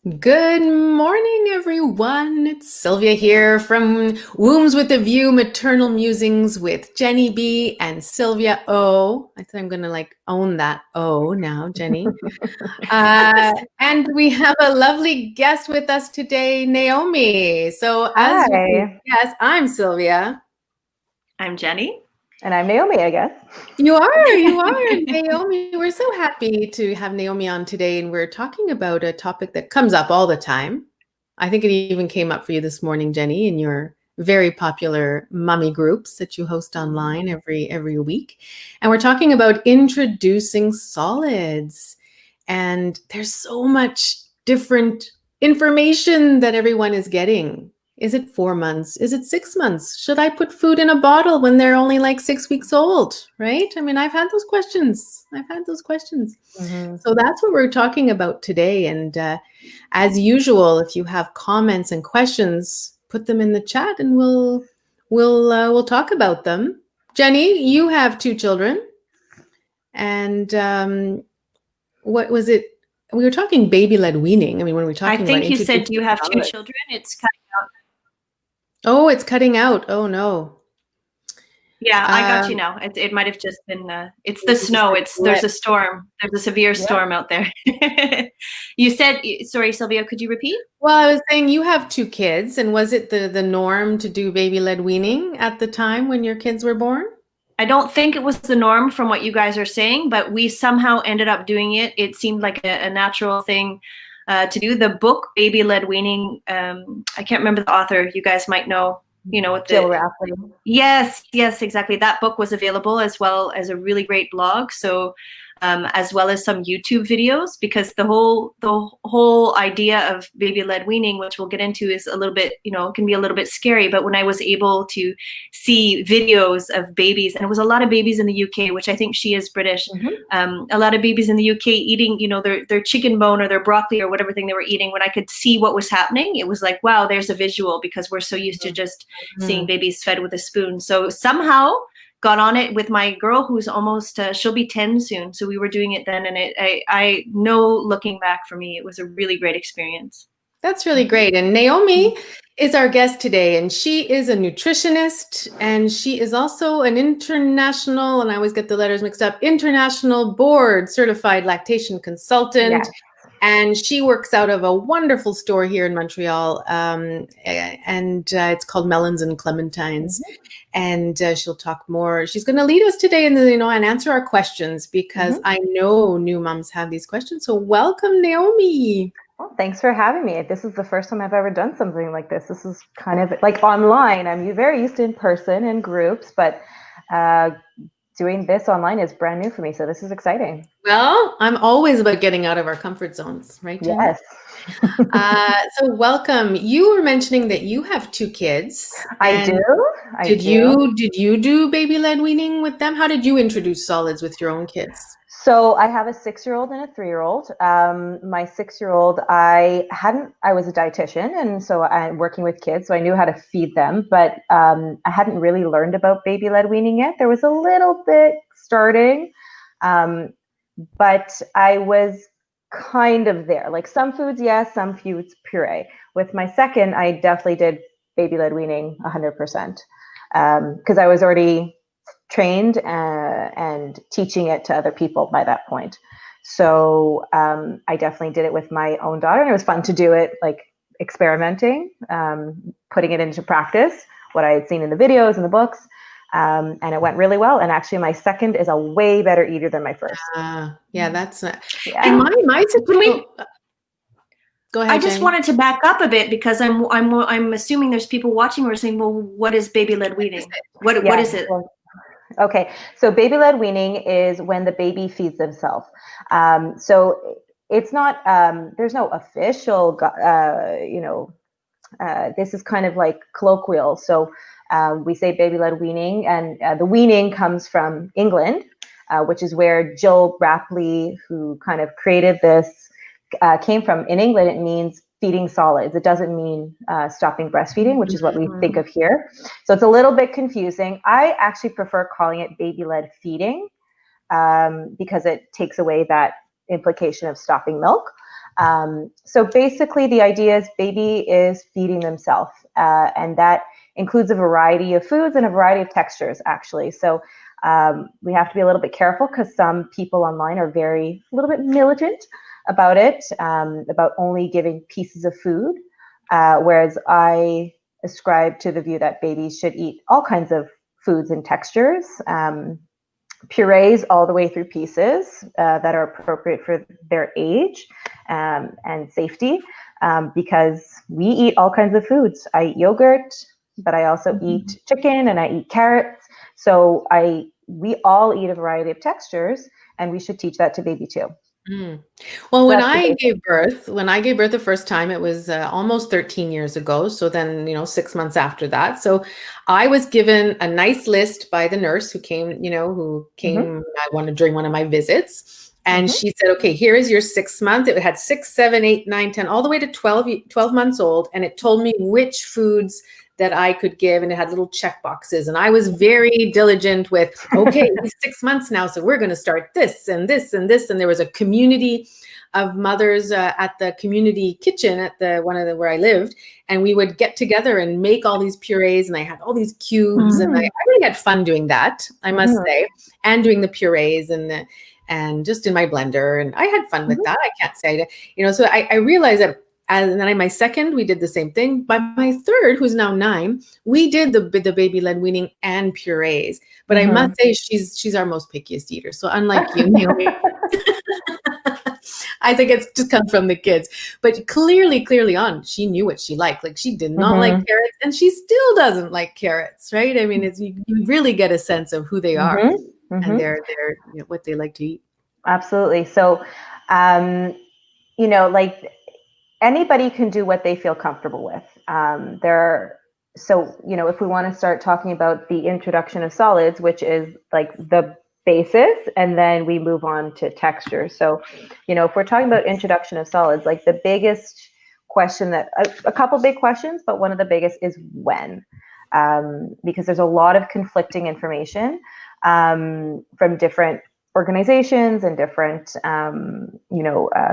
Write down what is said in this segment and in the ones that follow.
Good morning, everyone. It's Sylvia here from Wombs with a View, Maternal Musings with Jenny B and Sylvia O. I think I'm going to own that O now, Jenny. And we have a lovely guest with us today, Naomi. So as you can Hi, guess, I'm Sylvia. I'm Jenny. and I'm Naomi, I guess. You are, Naomi. We're so happy to have Naomi on today, and we're talking about a topic that comes up all the time. I think it even came up for you this morning, Jenny, in your very popular mommy groups that you host online every week. And we're talking about introducing solids. And there's so much different information that everyone is getting. Is it 4 months? Is it 6 months? Should I put food in a bottle when they're only like 6 weeks old? Right? I mean, I've had those questions. So that's what we're talking about today. And as usual, if you have comments and questions, put them in the chat, and we'll talk about them. Jenny, you have 2 children, and what was it? We were talking baby-led weaning. I mean, when we were talking I think about you said you have 2 solids. children. It's cutting out. Oh, it's cutting out. Oh no. Yeah, I got you now. It might have just been. It's the snow. There's a storm. There's a severe storm out there. You said, sorry, Sylvia. Could you repeat? Well, I was saying you have 2 kids, and was it the norm to do baby-led weaning at the time when your kids were born? I don't think it was the norm from what you guys are saying, but we somehow ended up doing it. It seemed like a natural thing to do. The book Baby-Led Weaning, I can't remember the author. You guys might know, what Jill Rapley. Yes, exactly. That book was available, as well as a really great blog. So as well as some YouTube videos, because the whole idea of baby-led weaning, which we'll get into, is a little bit, can be a little bit scary. But when I was able to see videos of babies, and it was a lot of babies in the UK, which I think she is British, a lot of babies in the UK eating, their chicken bone or their broccoli or whatever thing they were eating, when I could see what was happening, it was like, wow, there's a visual, because we're so used to just seeing babies fed with a spoon. So somehow got on it with my girl, who's almost, she'll be 10 soon. So we were doing it then. And I know, looking back, for me, it was a really great experience. That's really great. And Naomi is our guest today, and she is a nutritionist, and she is also an international, and I always get the letters mixed up, international board certified lactation consultant. Yes. And she works out of a wonderful store here in Montreal, and it's called Melons and Clementines. And she'll talk more. She's going to lead us today, and answer our questions, because I know new moms have these questions. So welcome, Naomi. Well, thanks for having me. This is the first time I've ever done something like this. This is kind of like online. I'm very used to in person and groups, but doing this online is brand new for me. So this is exciting. Well, I'm always about getting out of our comfort zones, right, Jenny? Yes. So welcome. You were mentioning that you have 2 kids. I do. Did you do baby-led weaning with them? How did you introduce solids with your own kids? So I have a 6-year-old and a 3-year-old. My 6-year-old, I was a dietitian, and so I'm working with kids, so I knew how to feed them, but I hadn't really learned about baby-led weaning yet. There was a little bit starting, but I was kind of there. Like some foods, yes, some foods, puree. With my second, I definitely did baby-led weaning 100%, because I was already trained and teaching it to other people by that point. So I definitely did it with my own daughter, and it was fun to do it, like experimenting, putting it into practice, what I had seen in the videos and the books, and it went really well. And actually my second is a way better eater than my first. Yeah, that's Yeah. And my Go ahead, I just Jenny. wanted to back up a bit, because I'm assuming there's people watching who are saying, well, what is baby-led weaning? What is it? Okay, so baby-led weaning is when the baby feeds themselves. So it's not, there's no official, this is kind of like colloquial. So we say baby-led weaning, and the weaning comes from England, which is where Jill Rapley, who kind of created this, came from. In England, it means feeding solids. It doesn't mean stopping breastfeeding, which is what we think of here. So it's a little bit confusing. I actually prefer calling it baby-led feeding, because it takes away that implication of stopping milk. So basically the idea is baby is feeding themselves, and that includes a variety of foods and a variety of textures, actually. So we have to be a little bit careful because some people online are a little bit militant about it, about only giving pieces of food, whereas I ascribe to the view that babies should eat all kinds of foods and textures, purees all the way through pieces that are appropriate for their age and safety, because we eat all kinds of foods. I eat yogurt, but I also eat chicken and I eat carrots. So we all eat a variety of textures, and we should teach that to baby too. Well, So when that's the I basic. gave birth the first time, it was almost 13 years ago. So then, 6 months after that. So I was given a nice list by the nurse who came, during one of my visits. And she said, okay, here is your 6 month. It had 6, 7, 8, 9, 10, all the way to 12 months old. And it told me which foods that I could give, and it had little check boxes. And I was very diligent with, okay, he's 6 months now, so we're going to start this and this and this. And there was a community of mothers at the community kitchen at where I lived, and we would get together and make all these purees, and I had all these cubes, and I really had fun doing that, I must say, and doing the purees and just in my blender, and I had fun with that. I can't say, so I realized that. And then my second, we did the same thing. By my third, who's now 9, we did the baby-led weaning and purees. But I must say, she's our most pickiest eater. So unlike you, Naomi, I think it's just come from the kids. But clearly on, she knew what she liked. Like, she did not like carrots, and she still doesn't like carrots, right? I mean, you really get a sense of who they are and their what they like to eat. Absolutely. So, like, anybody can do what they feel comfortable with. So, if we want to start talking about the introduction of solids, which is like the basis, and then we move on to texture. So, if we're talking about introduction of solids, like the biggest question a couple big questions, but one of the biggest is when, because there's a lot of conflicting information from different organizations and different,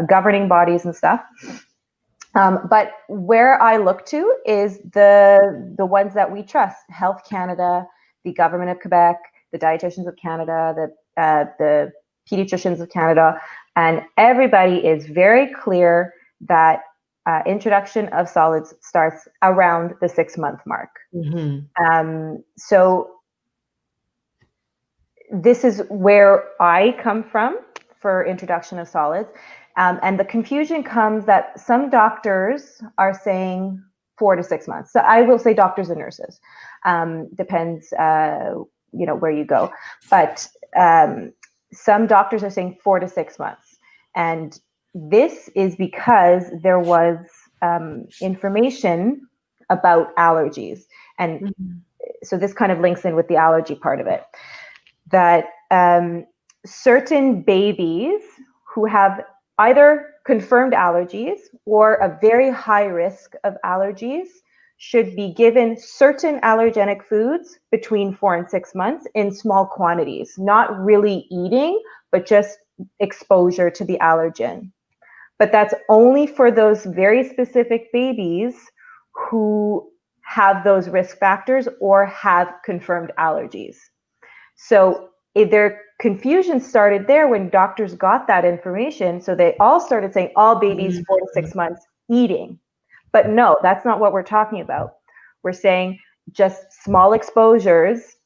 governing bodies and stuff. But where I look to is the ones that we trust: Health Canada, the Government of Quebec, the Dietitians of Canada, the Pediatricians of Canada, and everybody is very clear that introduction of solids starts around the 6-month mark. So this is where I come from for introduction of solids. And the confusion comes that some doctors are saying 4 to 6 months. So I will say doctors and nurses, depends, where you go. But some doctors are saying 4 to 6 months. And this is because there was information about allergies. And so this kind of links in with the allergy part of it, that certain babies who have either confirmed allergies or a very high risk of allergies should be given certain allergenic foods between 4 and 6 months in small quantities, not really eating, but just exposure to the allergen. But that's only for those very specific babies who have those risk factors or have confirmed allergies. So their confusion started there when doctors got that information. So they all started saying all babies 4 to 6 months eating. But no, that's not what we're talking about. We're saying just small exposures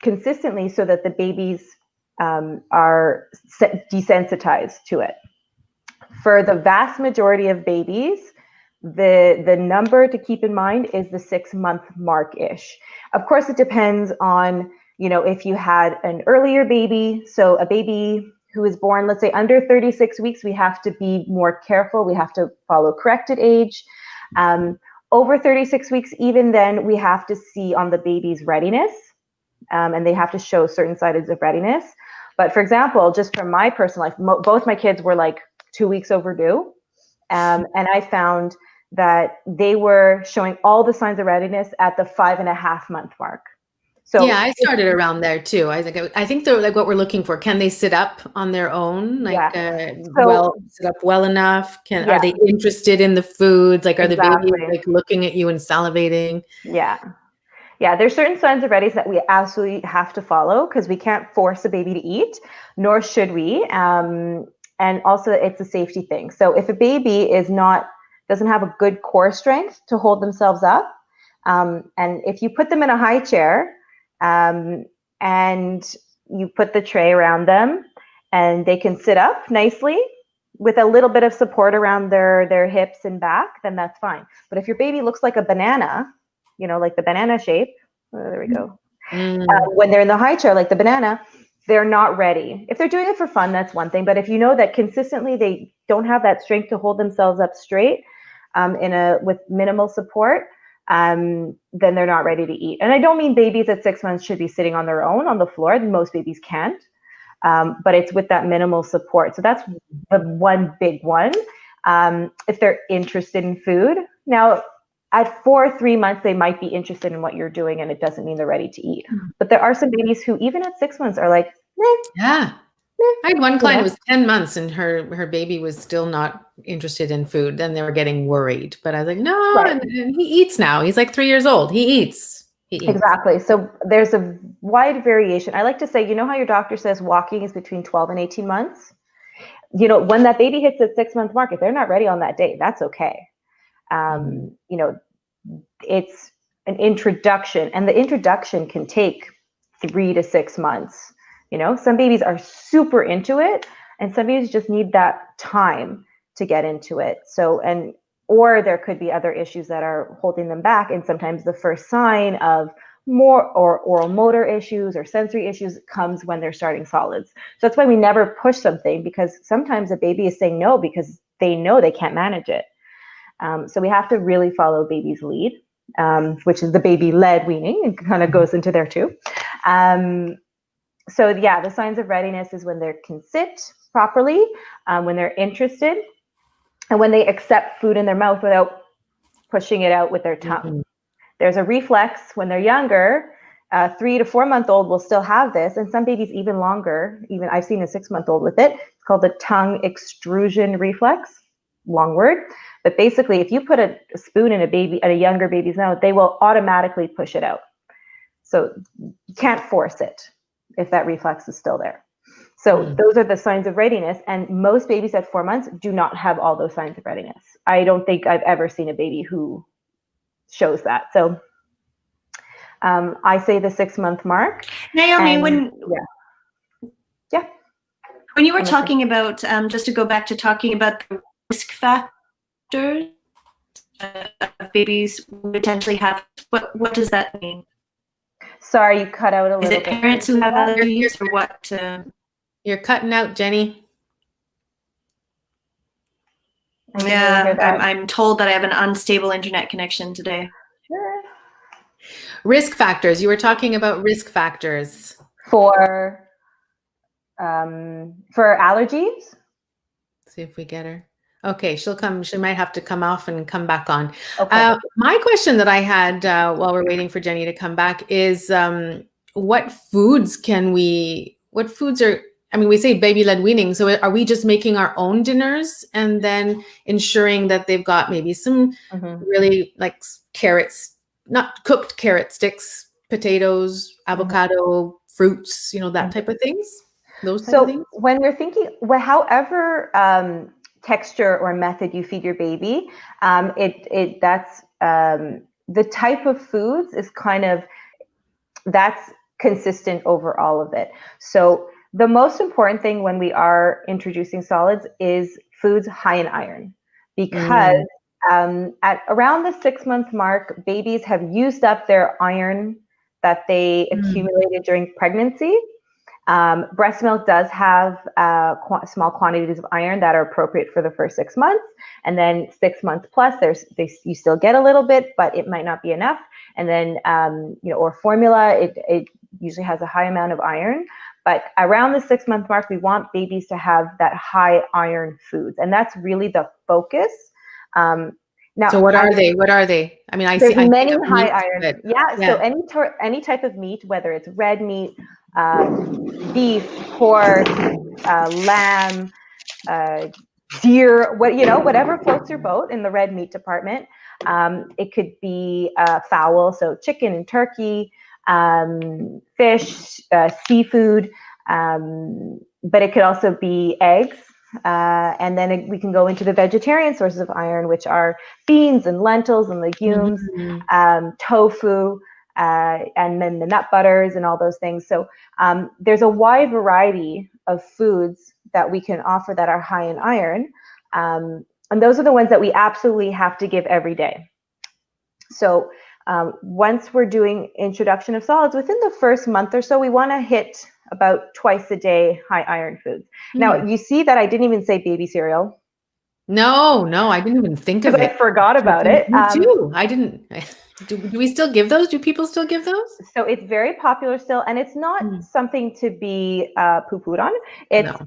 consistently so that the babies are desensitized to it. For the vast majority of babies, the number to keep in mind is the 6-month mark-ish. Of course, it depends on if you had an earlier baby. So a baby who is born, let's say under 36 weeks, we have to be more careful. We have to follow corrected age. Over 36 weeks, even then, we have to see on the baby's readiness, and they have to show certain signs of readiness. But for example, just from my personal life, both my kids were like 2 weeks overdue. And I found that they were showing all the signs of readiness at the 5.5 month mark. So Yeah, I started around there too. I think they're like what we're looking for. Can they sit up on their own? Like so sit up well enough? Are yeah, they interested in the foods? Like are the babies exactly. like looking at you and salivating? Yeah. Yeah, there's certain signs of readiness that we absolutely have to follow because we can't force a baby to eat, nor should we. And also, it's a safety thing. So if a baby doesn't have a good core strength to hold themselves up, and if you put them in a high chair, and you put the tray around them, and they can sit up nicely with a little bit of support around their hips and back, then that's fine. But if your baby looks like a banana, like the banana shape. Oh, there we go. When they're in the high chair, like the banana, they're not ready. If they're doing it for fun, that's one thing. But if you know that consistently they don't have that strength to hold themselves up straight, with minimal support, then they're not ready to eat. And I don't mean babies at 6 months should be sitting on their own on the floor. Most babies can't. But it's with that minimal support. So that's the one big one. If they're interested in food. Now, at 3 months, they might be interested in what you're doing, and it doesn't mean they're ready to eat. But there are some babies who, even at 6 months, are like, Yeah. I had one client who was 10 months and her baby was still not interested in food. Then they were getting worried. But I was like, no, right. and he eats now. He's like 3 years old. He eats. Exactly. So there's a wide variation. I like to say, how your doctor says walking is between 12 and 18 months? When that baby hits the 6 month mark, if they're not ready on that day, that's okay. It's an introduction, and the introduction can take 3 to 6 months. Some babies are super into it, and some babies just need that time to get into it. Or there could be other issues that are holding them back. And sometimes the first sign of more or oral motor issues or sensory issues comes when they're starting solids. So that's why we never push something, because sometimes a baby is saying no because they know they can't manage it. So we have to really follow baby's lead, which is the baby-led weaning. It kind of goes into there too. So yeah, the signs of readiness is when they can sit properly, when they're interested, and when they accept food in their mouth without pushing it out with their tongue. There's a reflex when they're younger. 3 to 4 month old will still have this, and some babies even longer. Even I've seen a 6 month old with it. It's called the tongue extrusion reflex. Long word, but basically, if you put a spoon in a younger baby's mouth, they will automatically push it out. So you can't force it if that reflex is still there. So those are the signs of readiness, and most babies at 4 months do not have all those signs of readiness. I don't think I've ever seen a baby who shows that. So I say the 6 month mark. Naomi, when you were talking about, just to go back to talking about the risk factors of babies potentially have, what does that mean? Sorry, you cut out a little bit. Is it parents who have allergies or what? You're cutting out, Jenny. Yeah, I'm told that I have an unstable internet connection today. Sure. Risk factors. You were talking about risk factors. For allergies? See if we get her. Okay, she'll come. She might have to come off and come back on. Okay. My question that I had while we're waiting for Jenny to come back is what foods are, we say baby-led weaning. So are we just making our own dinners and then ensuring that they've got maybe some really like carrots, not cooked carrot sticks, potatoes, avocado, fruits, that type of things? Those type of things? When we're thinking, however texture or method you feed your baby, that's the type of foods is that's consistent over all of it. So the most important thing when we are introducing solids is foods high in iron, because at around the 6 month mark, babies have used up their iron that they accumulated during pregnancy. Breast milk does have small quantities of iron that are appropriate for the first 6 months, and then 6 months plus, you still get a little bit, but it might not be enough. And then or formula, it usually has a high amount of iron. But around the 6 month mark, we want babies to have that high iron foods, and that's really the focus. Now, So what are they? What are they? I mean, I there's think many of high meat, iron. but Yeah. So any type of meat, whether it's red meat, beef, pork, lamb, deer, whatever floats your boat in the red meat department. It could be fowl, so chicken and turkey, fish, seafood, but it could also be eggs. And then we can go into the vegetarian sources of iron, which are beans and lentils and legumes, tofu, and then the nut butters and all those things. So there's a wide variety of foods that we can offer that are high in iron. And those are the ones that we absolutely have to give every day. So once we're doing introduction of solids, within the first month or so, we want to hit about twice a day high iron foods. Now, you see that I didn't even say baby cereal. No, I didn't even think of it. I forgot about it. Me too. I didn't. Do we still give those? Do people still give those? So it's very popular still, and it's not something to be poo-pooed on.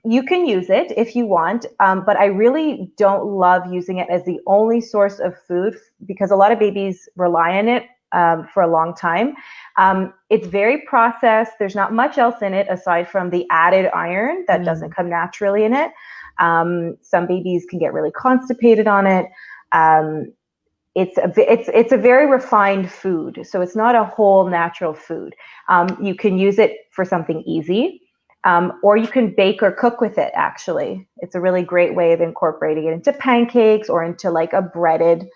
You can use it if you want, but I really don't love using it as the only source of food because a lot of babies rely on it for a long time. It's very processed. There's not much else in it aside from the added iron that doesn't come naturally in it. Some babies can get really constipated on it. It's a very refined food, so it's not a whole natural food. You can use it for something easy, or you can bake or cook with it. Actually, it's a really great way of incorporating it into pancakes or into like a breaded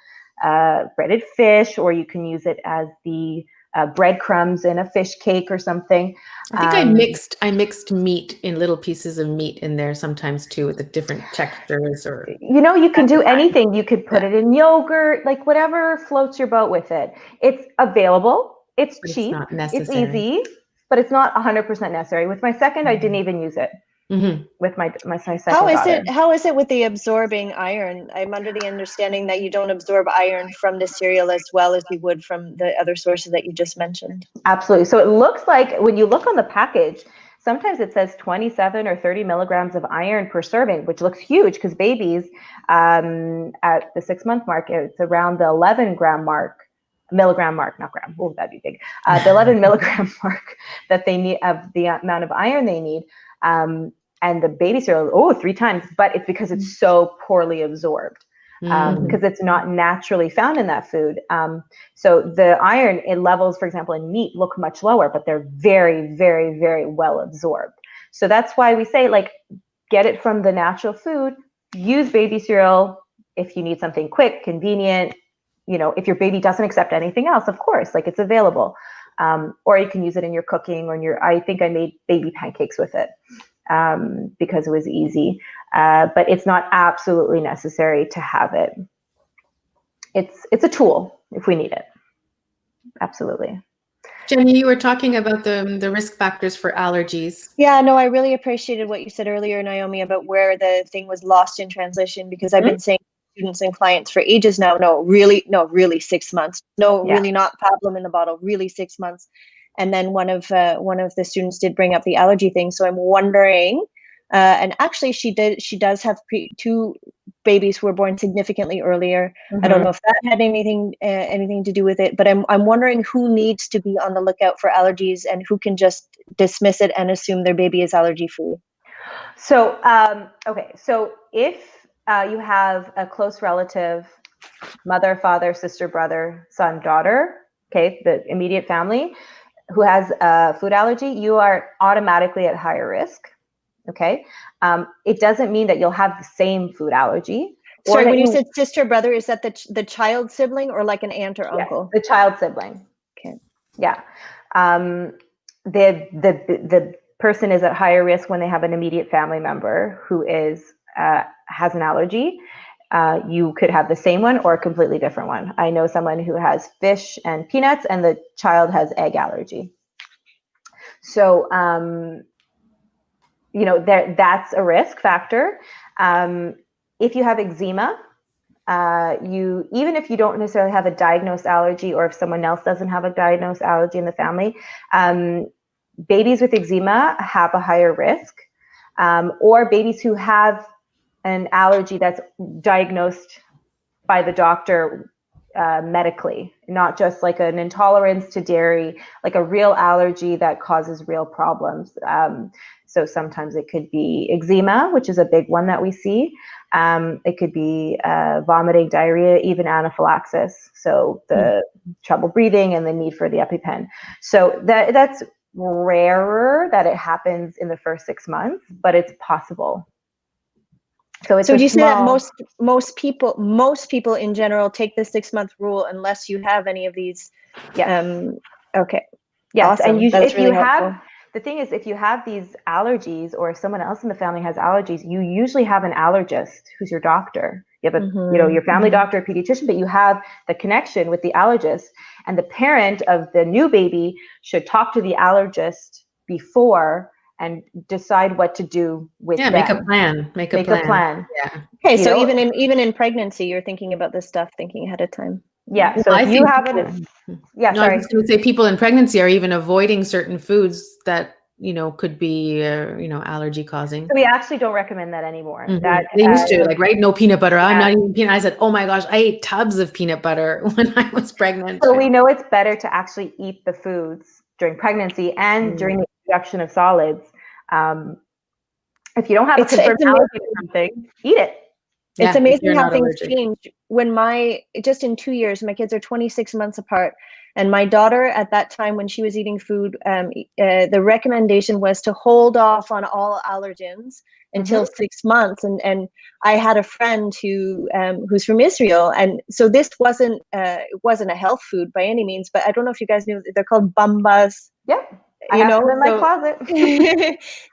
fish, or you can use it as the breadcrumbs in a fish cake or something. I think I mixed meat in little pieces of meat in there sometimes too, with the different textures. Or you can do anything. You could put it in yogurt, like whatever floats your boat with it. It's available. It's cheap. It's not necessary. It's easy, but it's not 100% necessary. With my second, I didn't even use it. With my second daughter. How is it with the absorbing iron? I'm under the understanding that you don't absorb iron from the cereal as well as you would from the other sources that you just mentioned. Absolutely. So it looks like when you look on the package, sometimes it says 27 or 30 milligrams of iron per serving, which looks huge because babies at the 6-month mark, it's around the 11 milligram mark, not gram. Oh, that'd be big. The 11 milligram mark that they need of the amount of iron they need. And the baby cereal, 3 times, but it's because it's so poorly absorbed because it's not naturally found in that food. So the iron in levels, for example, in meat look much lower, but they're very, very, very well absorbed. So that's why we say, like, get it from the natural food, use baby cereal if you need something quick, convenient. If your baby doesn't accept anything else, of course, like it's available. Or you can use it in your cooking or I think I made baby pancakes with it. Because it was easy, but it's not absolutely necessary to have it. It's a tool if we need it. Absolutely. Jenny, you were talking about the risk factors for allergies. Yeah, no, I really appreciated what you said earlier, Naomi, about where the thing was lost in translation, because I've been saying to students and clients for ages now, really 6 months. Really not problem in the bottle, really 6 months. And then one of the students did bring up the allergy thing. So I'm wondering, and actually she does have 2 babies who were born significantly earlier. I don't know if that had anything to do with it, but I'm wondering who needs to be on the lookout for allergies and who can just dismiss it and assume their baby is allergy free. So, okay. So if you have a close relative, mother, father, sister, brother, son, daughter, okay, the immediate family, who has a food allergy, you are automatically at higher risk. Okay. It doesn't mean that you'll have the same food allergy. Sorry, when you said sister, brother, is that the child sibling or like an aunt or uncle? The child sibling. Okay. Yeah. The person is at higher risk when they have an immediate family member who has an allergy. You could have the same one or a completely different one. I know someone who has fish and peanuts and the child has egg allergy. So, that's a risk factor. If you have eczema, even if you don't necessarily have a diagnosed allergy, or if someone else doesn't have a diagnosed allergy in the family, babies with eczema have a higher risk, or babies who have an allergy that's diagnosed by the doctor medically, not just like an intolerance to dairy, like a real allergy that causes real problems. So sometimes it could be eczema, which is a big one that we see. It could be vomiting, diarrhea, even anaphylaxis. So the trouble breathing and the need for the EpiPen. So that's rarer that it happens in the first 6 months, but it's possible. So it's so do you say that most people in general take the 6-month rule unless you have any of these? Yes. Okay. Yes. Awesome. And That's if really you helpful. have, the thing is, if you have these allergies or someone else in the family has allergies, you usually have an allergist who's your doctor. You have your family doctor, a pediatrician, but you have the connection with the allergist, and the parent of the new baby should talk to the allergist before and decide what to do with them. Make a plan. Make a plan. Yeah. Okay, so even in pregnancy, you're thinking about this stuff, thinking ahead of time. Yeah. Well, So I if you think have I was going to say people in pregnancy are even avoiding certain foods that could be allergy causing. So we actually don't recommend that anymore. That they used to, right? No peanut butter. I'm not even peanut. I said, oh my gosh, I ate tubs of peanut butter when I was pregnant. So we know it's better to actually eat the foods during pregnancy and during the introduction of solids. If you don't have a confirmed allergy to something, eat it. It's amazing how things change. When just in 2 years, my kids are 26 months apart. And my daughter at that time, when she was eating food, the recommendation was to hold off on all allergens until 6 months. And I had a friend who's from Israel. And so this wasn't a health food by any means, but I don't know if you guys knew, they're called bambas. Yep. I have them in my closet.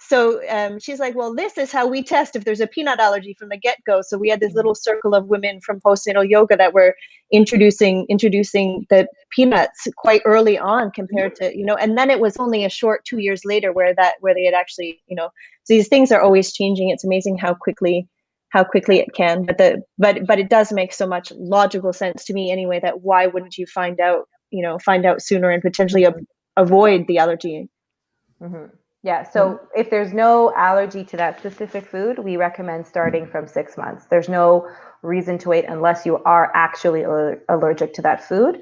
So she's like, well, this is how we test if there's a peanut allergy from the get-go. So we had this little circle of women from postnatal yoga that were introducing the peanuts quite early on compared to, and then it was only a short 2 years later where they had actually, so these things are always changing. It's amazing how quickly it can, but it does make so much logical sense to me anyway, that why wouldn't you find out sooner and potentially avoid the allergy. Yeah. So if there's no allergy to that specific food, we recommend starting from 6 months. There's no reason to wait unless you are actually allergic to that food.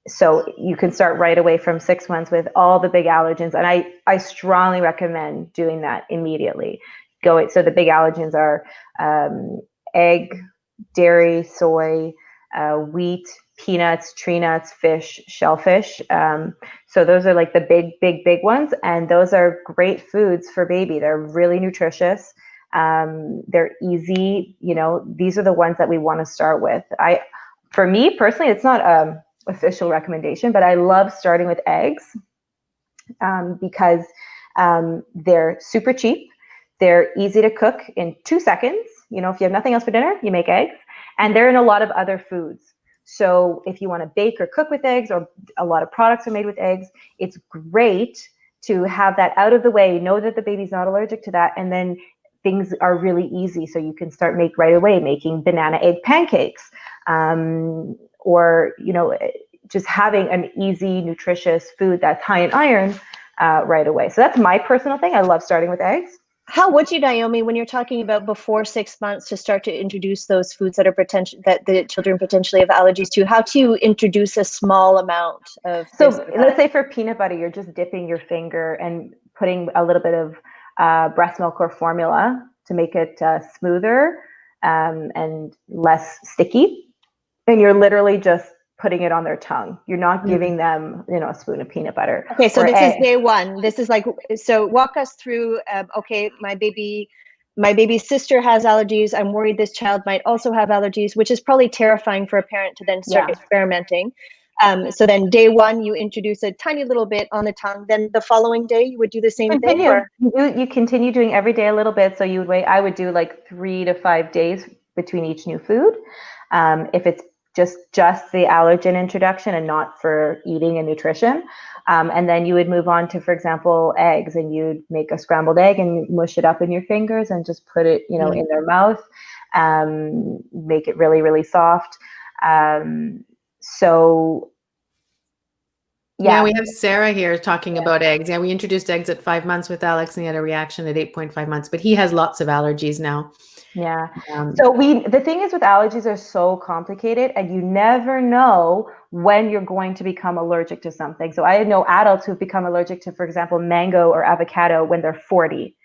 So you can start right away from 6 months with all the big allergens. And I strongly recommend doing that immediately. So the big allergens are egg, dairy, soy, wheat, peanuts, tree nuts, fish, shellfish. So those are like the big ones. And those are great foods for baby. They're really nutritious. They're easy. These are the ones that we want to start with. For me personally, it's not an official recommendation, but I love starting with eggs because they're super cheap. They're easy to cook in 2 seconds. If you have nothing else for dinner, you make eggs. And they're in a lot of other foods. So if you want to bake or cook with eggs, or a lot of products are made with eggs, it's great to have that out of the way. Know that the baby's not allergic to that. And then things are really easy. So you can start right away making banana egg pancakes, or, just having an easy, nutritious food that's high in iron right away. So that's my personal thing. I love starting with eggs. How would you, Naomi, when you're talking about before 6 months to start to introduce those foods that the children potentially have allergies to, how to introduce a small amount of? So let's say for peanut butter, you're just dipping your finger and putting a little bit of breast milk or formula to make it smoother and less sticky. And you're literally just putting it on their tongue. You're not giving them, a spoon of peanut butter. Okay, so this is day one. This is so walk us through, okay, my baby's sister has allergies. I'm worried this child might also have allergies, which is probably terrifying for a parent to then start experimenting. So then day one, you introduce a tiny little bit on the tongue. Then the following day, you would do the same thing? Or? You continue doing every day a little bit. So you would wait. I would do like 3 to 5 days between each new food. If it's just the allergen introduction and not for eating and nutrition. And then you would move on to, for example, eggs, and you'd make a scrambled egg and mush it up in your fingers and just put it, in their mouth, make it really, really soft. So yeah, we have Sarah here talking about eggs. Yeah, we introduced eggs at 5 months with Alex, and he had a reaction at 8.5 months, but he has lots of allergies now. Yeah. So the thing is with allergies are so complicated, and you never know when you're going to become allergic to something. So I know adults who've become allergic to, for example, mango or avocado when they're 40,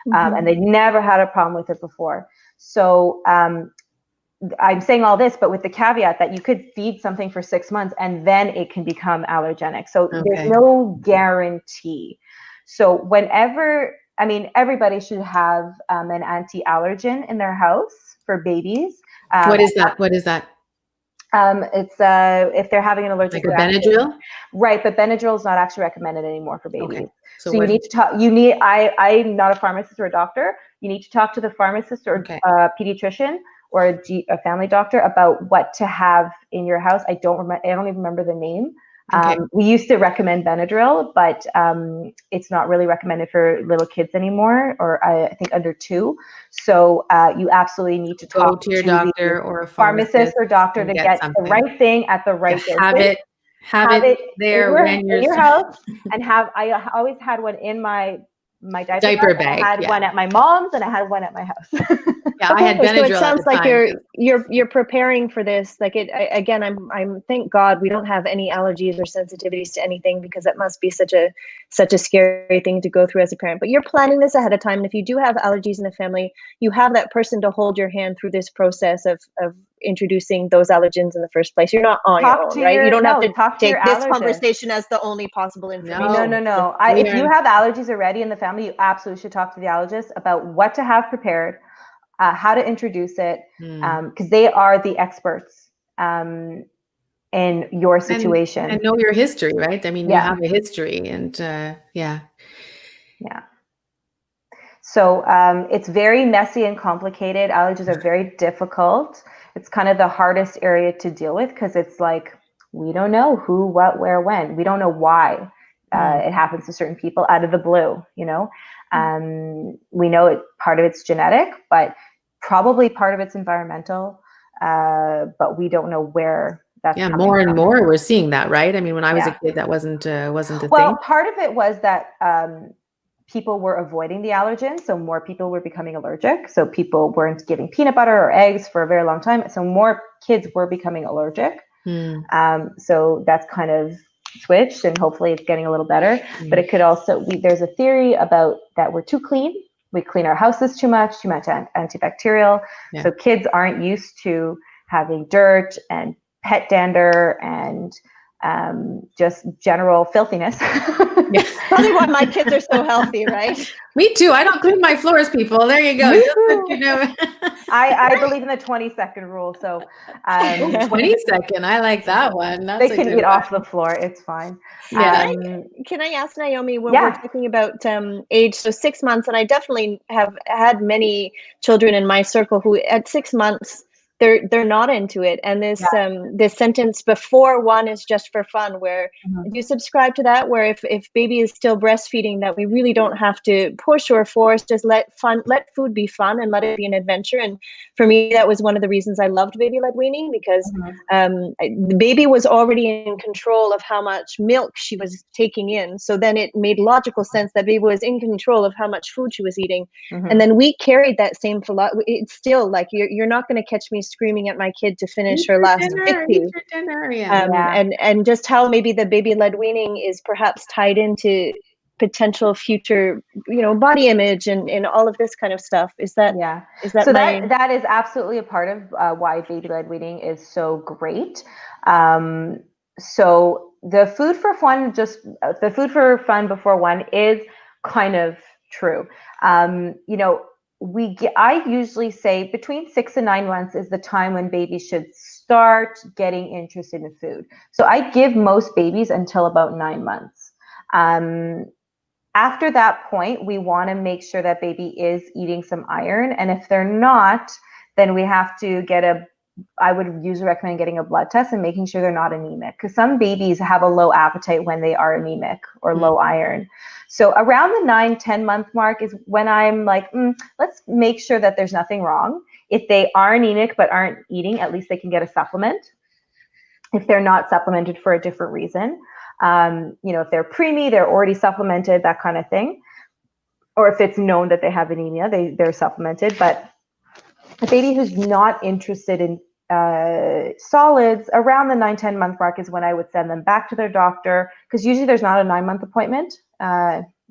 and they never had a problem with it before. So I'm saying all this, but with the caveat that you could feed something for 6 months and then it can become allergenic. So there's no guarantee. So everybody should have an anti-allergen in their house for babies. What is that? What is that? It's if they're having an allergic reaction. Benadryl? Right, but Benadryl is not actually recommended anymore for babies. Okay. So you need to talk. I'm not a pharmacist or a doctor. You need to talk to the pharmacist or a pediatrician or a family doctor about what to have in your house. I don't even remember the name. We used to recommend Benadryl, but it's not really recommended for little kids anymore, or I think under 2. So you absolutely need to talk to your doctor or a pharmacist or doctor to get the right thing at the right dosage. Have it there when you're in your house, and I always had one in my diaper bag. I had one at my mom's, and I had one at my house. Yeah, I had Benadryl. So it sounds like you're preparing for this. Like again, I'm thank God we don't have any allergies or sensitivities to anything, because that must be such a scary thing to go through as a parent. But you're planning this ahead of time, and if you do have allergies in the family, you have that person to hold your hand through this process of introducing those allergens in the first place. You're not on your own, right? You don't have to take this conversation as the only possible information. No. If you have allergies already in the family, you absolutely should talk to the allergist about what to have prepared, how to introduce it, because they are the experts in your situation. And know your history, right? I mean, you have a history, and yeah. So it's very messy and complicated. Allergies are very difficult. It's kind of the hardest area to deal with, because it's like, we don't know who, what, where, when. We don't know why it happens to certain people out of the blue, We know part of it's genetic, but probably part of it's environmental, but we don't know where that's coming more and from. more we're seeing that, right? I mean, when I was a kid, that wasn't a thing. Well, part of it was that people were avoiding the allergens, so more people were becoming allergic. So people weren't giving peanut butter or eggs for a very long time, so more kids were becoming allergic. So that's kind of switched, and hopefully it's getting a little better. But it could also there's a theory about that we're too clean. We clean our houses too much antibacterial. So kids aren't used to having dirt and pet dander and just general filthiness. Probably why my kids are so healthy, right? Me too. I don't clean my floors, people. There you go. I believe in the 20-second rule. So 20-second. I like that one. They can eat off the floor. It's fine. Can I ask Naomi, when we're talking about age, so 6 months, and I definitely have had many children in my circle who at 6 months, they're not into it. And this sentence, before 1 is just for fun, where do you subscribe to that, where if baby is still breastfeeding, that we really don't have to push or force, just let food be fun and let it be an adventure. And for me, that was one of the reasons I loved baby-led weaning, because the baby was already in control of how much milk she was taking in. So then it made logical sense that baby was in control of how much food she was eating. And then we carried that same philosophy. It's still like, you're not going to catch me screaming at my kid to finish her last Pixie. And just how maybe the baby-led weaning is perhaps tied into potential future, body image and all of this kind of stuff. Is that so that is absolutely a part of why baby-led weaning is so great. So the food for fun before 1 is kind of true. I usually say between 6 and 9 months is the time when babies should start getting interested in food. So I give most babies until about 9 months. After that point, we want to make sure that baby is eating some iron. And if they're not, then we have to I would usually recommend getting a blood test and making sure they're not anemic, because some babies have a low appetite when they are anemic or low iron. So around the 9-10 month mark is when I'm like, let's make sure that there's nothing wrong. If they are anemic but aren't eating, at least they can get a supplement. If they're not supplemented for a different reason, if they're preemie, they're already supplemented, that kind of thing. Or if it's known that they have anemia, they're supplemented. But a baby who's not interested in solids, around the 9-10 month mark is when I would send them back to their doctor, because usually there's not a 9-month appointment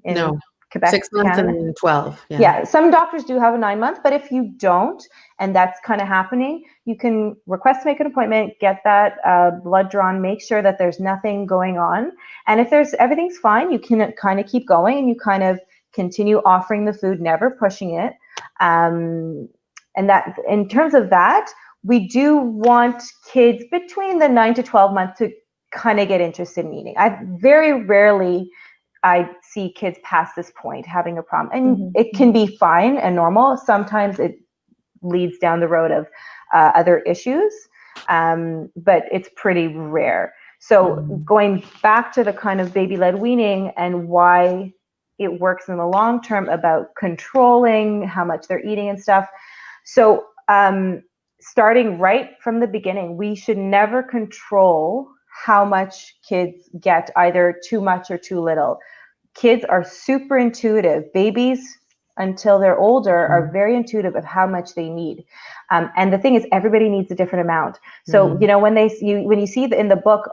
in Quebec, 6 months Canada. and 12. Yeah, some doctors do have a 9-month, but if you don't, and that's kind of happening, you can request to make an appointment, get that blood drawn, make sure that there's nothing going on. And if everything's fine, you can kind of keep going, and you kind of continue offering the food, never pushing it. And that, in terms of that, we do want kids between the 9 to 12 months to kind of get interested in eating. I very rarely see kids past this point having a problem, and it can be fine and normal. Sometimes it leads down the road of other issues, but it's pretty rare. So going back to the kind of baby-led weaning and why it works in the long term about controlling how much they're eating and stuff. So starting right from the beginning, we should never control how much kids get, either too much or too little. Kids are super intuitive. Babies, until they're older, are very intuitive of how much they need. And the thing is, everybody needs a different amount. So, you know, when you see in the book,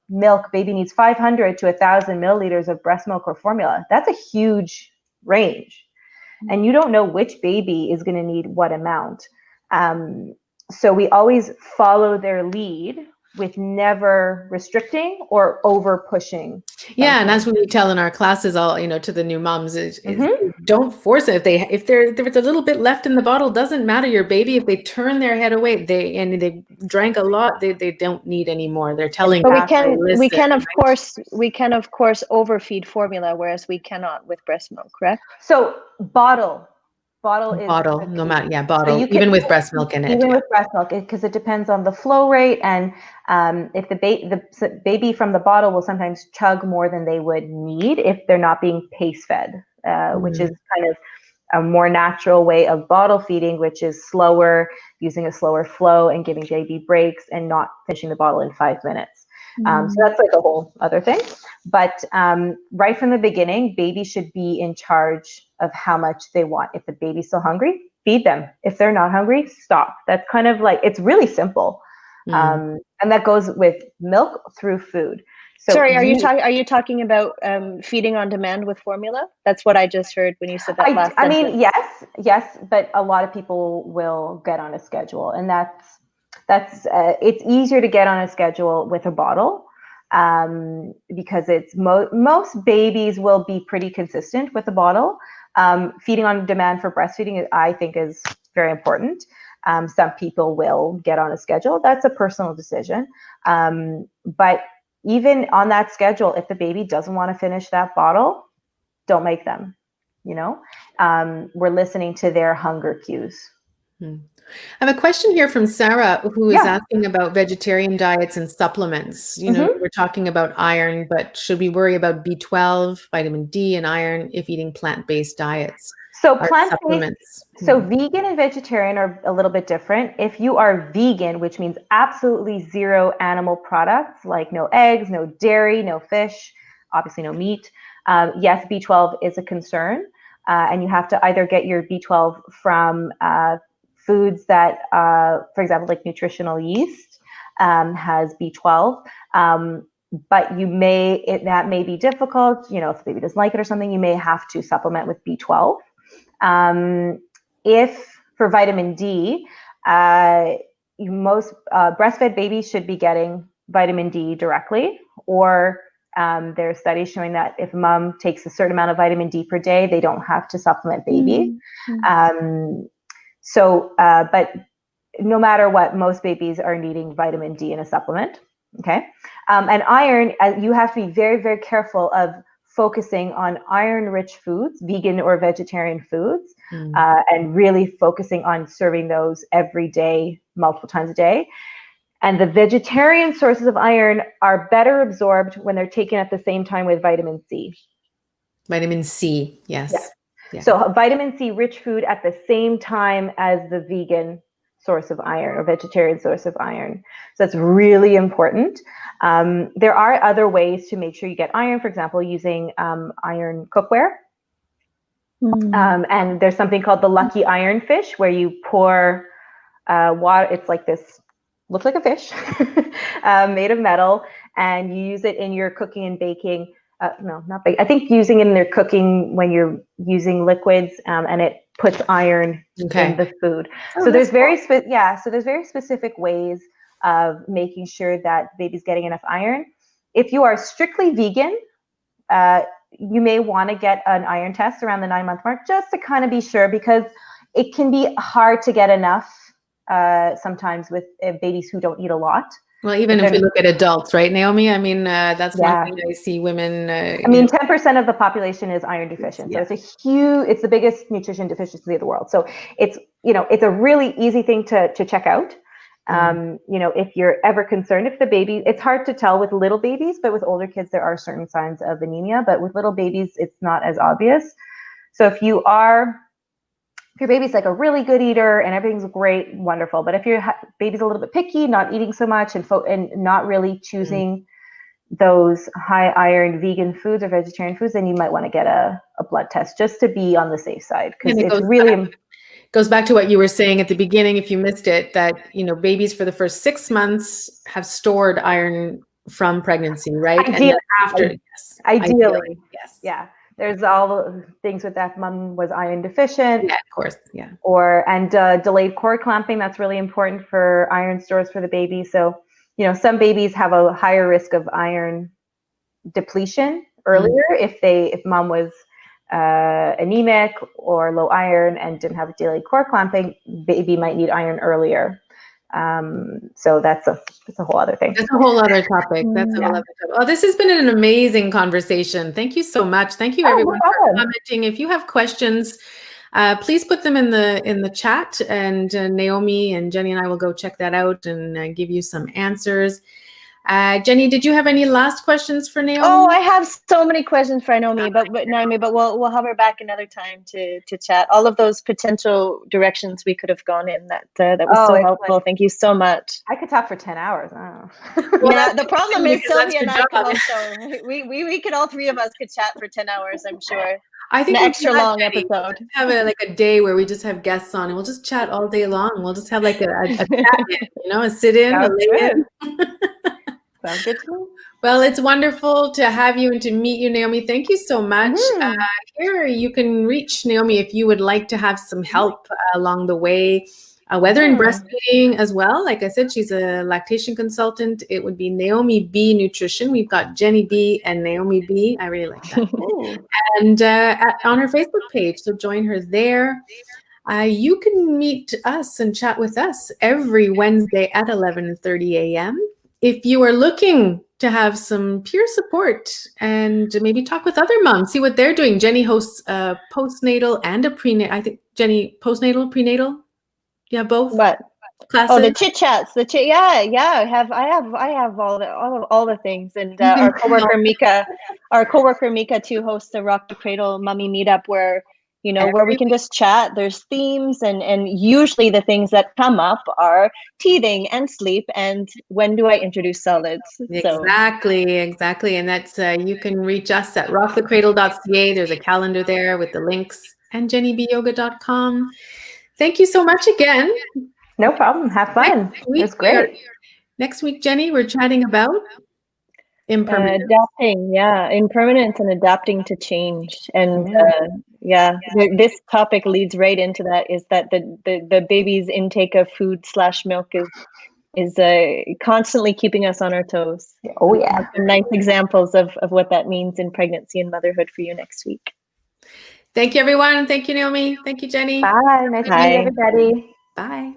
milk, baby needs 500 to 1,000 milliliters of breast milk or formula, that's a huge range. And you don't know which baby is going to need what amount. So we always follow their lead with never restricting or over pushing. Yeah, and that's what we tell in our classes, all, you know, to the new moms is don't force it. If there's a little bit left in the bottle, doesn't matter. Your baby, if they turn their head away, they drank a lot, they don't need any more. They're telling. But we can of course overfeed formula, whereas we cannot with breast milk, correct? So bottle is no matter, bottle, so even with breast milk in it. Even with breast milk, because it depends on the flow rate, and if the baby from the bottle will sometimes chug more than they would need if they're not being pace fed, which is kind of a more natural way of bottle feeding, which is slower, using a slower flow and giving baby breaks and not finishing the bottle in 5 minutes. So that's like a whole other thing. But right from the beginning, baby should be in charge of how much they want. If the baby's still hungry, feed them. If they're not hungry, stop. That's kind of like, it's really simple. And that goes with milk through food. So sorry, are you talking about feeding on demand with formula? That's what I just heard when you said that last sentence. I mean, yes, but a lot of people will get on a schedule, and that's it's easier to get on a schedule with a bottle, because it's most babies will be pretty consistent with a bottle. Feeding on demand for breastfeeding, I think, is very important. Some people will get on a schedule. That's a personal decision. But even on that schedule, if the baby doesn't want to finish that bottle, don't make them. You know, we're listening to their hunger cues. I have a question here from Sarah, who is asking about vegetarian diets and supplements. You know, we're talking about iron, but should we worry about B12, vitamin D, and iron if eating plant-based diets? So plant-based, so vegan and vegetarian are a little bit different. If you are vegan, which means absolutely zero animal products, like no eggs, no dairy, no fish, obviously no meat, yes, B12 is a concern. And you have to either get your B12 from foods that, for example, like nutritional yeast has B12, but that may be difficult. You know, if the baby doesn't like it or something, you may have to supplement with B12. If for vitamin D, most breastfed babies should be getting vitamin D directly, or there are studies showing that if mom takes a certain amount of vitamin D per day, they don't have to supplement baby. But no matter what, most babies are needing vitamin D in a supplement. Okay. And iron, you have to be very, very careful of focusing on iron-rich foods, vegan or vegetarian foods, and really focusing on serving those every day, multiple times a day. And the vegetarian sources of iron are better absorbed when they're taken at the same time with vitamin C. Vitamin C, yes. Yeah. Yeah. So vitamin C rich food at the same time as the vegan source of iron or vegetarian source of iron. So that's really important. There are other ways to make sure you get iron, for example, using iron cookware. And there's something called the lucky iron fish, where you pour water. It's like this, looks like a fish, made of metal, and you use it in your cooking and baking. No, not baking. I think using it in your cooking when you're using liquids, and it puts iron in the food. So there's very specific ways of making sure that baby's getting enough iron. If you are strictly vegan, you may want to get an iron test around the 9-month mark, just to kind of be sure, because it can be hard to get enough sometimes with babies who don't eat a lot. Well, even if we look at adults, right, Naomi? I mean, that's one thing I see women. I mean, 10% of the population is iron deficient. So it's the biggest nutrition deficiency of the world. So it's a really easy thing to check out. If you're ever concerned, if the baby, it's hard to tell with little babies, but with older kids, there are certain signs of anemia, but with little babies, it's not as obvious. So if your baby's like a really good eater and everything's great, wonderful. But if your baby's a little bit picky, not eating so much and not really choosing those high iron vegan foods or vegetarian foods, then you might want to get a blood test just to be on the safe side, because it's really goes back to what you were saying at the beginning, if you missed it, that babies for the first 6 months have stored iron from pregnancy, right? Ideally, and then after, ideally, yes, yeah. There's all the things with that. Mom was iron deficient. Yeah, of course, yeah. And delayed cord clamping. That's really important for iron stores for the baby. So some babies have a higher risk of iron depletion earlier if mom was anemic or low iron and didn't have delayed cord clamping. Baby might need iron earlier. So that's a whole other thing. That's a whole other topic. That's a whole other topic. Oh, this has been an amazing conversation. Thank you so much. Thank you everyone for commenting. If you have questions, please put them in the chat, and Naomi and Jenny and I will go check that out and give you some answers. Jenny, did you have any last questions for Naomi? Oh, I have so many questions for Naomi, but we'll have her back another time to chat. All of those potential directions we could have gone in, that was so helpful. Thank you so much. I could talk for 10 hours. Yeah, the problem is Sylvia and I could also, we could, all three of us could chat for 10 hours, I'm sure. I think an extra long episode. Have a day where we just have guests on and we'll just chat all day long. We'll just have like a chat in, a sit in, a lay in. Sounds good to me. Well, it's wonderful to have you and to meet you, Naomi. Thank you so much. Here you can reach Naomi if you would like to have some help along the way, whether in breastfeeding as well. Like I said, she's a lactation consultant. It would be Naomi B Nutrition. We've got Jenny B and Naomi B. I really like that. And on her Facebook page, so join her there. You can meet us and chat with us every Wednesday at 11:30 a.m. If you are looking to have some peer support and maybe talk with other moms, see what they're doing. Jenny hosts a postnatal and a prenatal. I think Jenny, postnatal, prenatal. Yeah, both. What? Classes. Oh, the chit chats. I have all the things. And our coworker Mika too hosts a Rock the Cradle Mummy Meetup where where we can just chat. There's themes and usually the things that come up are teething and sleep and when do I introduce solids. Exactly. And that's you can reach us at rockthecradle.ca. There's a calendar there with the links, and jennybyoga.com. Thank you so much again. No problem. Have fun. It was great. Next week, Jenny, we're chatting about impermanence. Impermanence and adapting to change. And this topic leads right into that, is that the baby's intake of food / milk is constantly keeping us on our toes. Oh yeah. Some nice examples of what that means in pregnancy and motherhood for you next week. Thank you, everyone. Thank you, Naomi. Thank you, Jenny. Bye. Nice to meet everybody. Bye.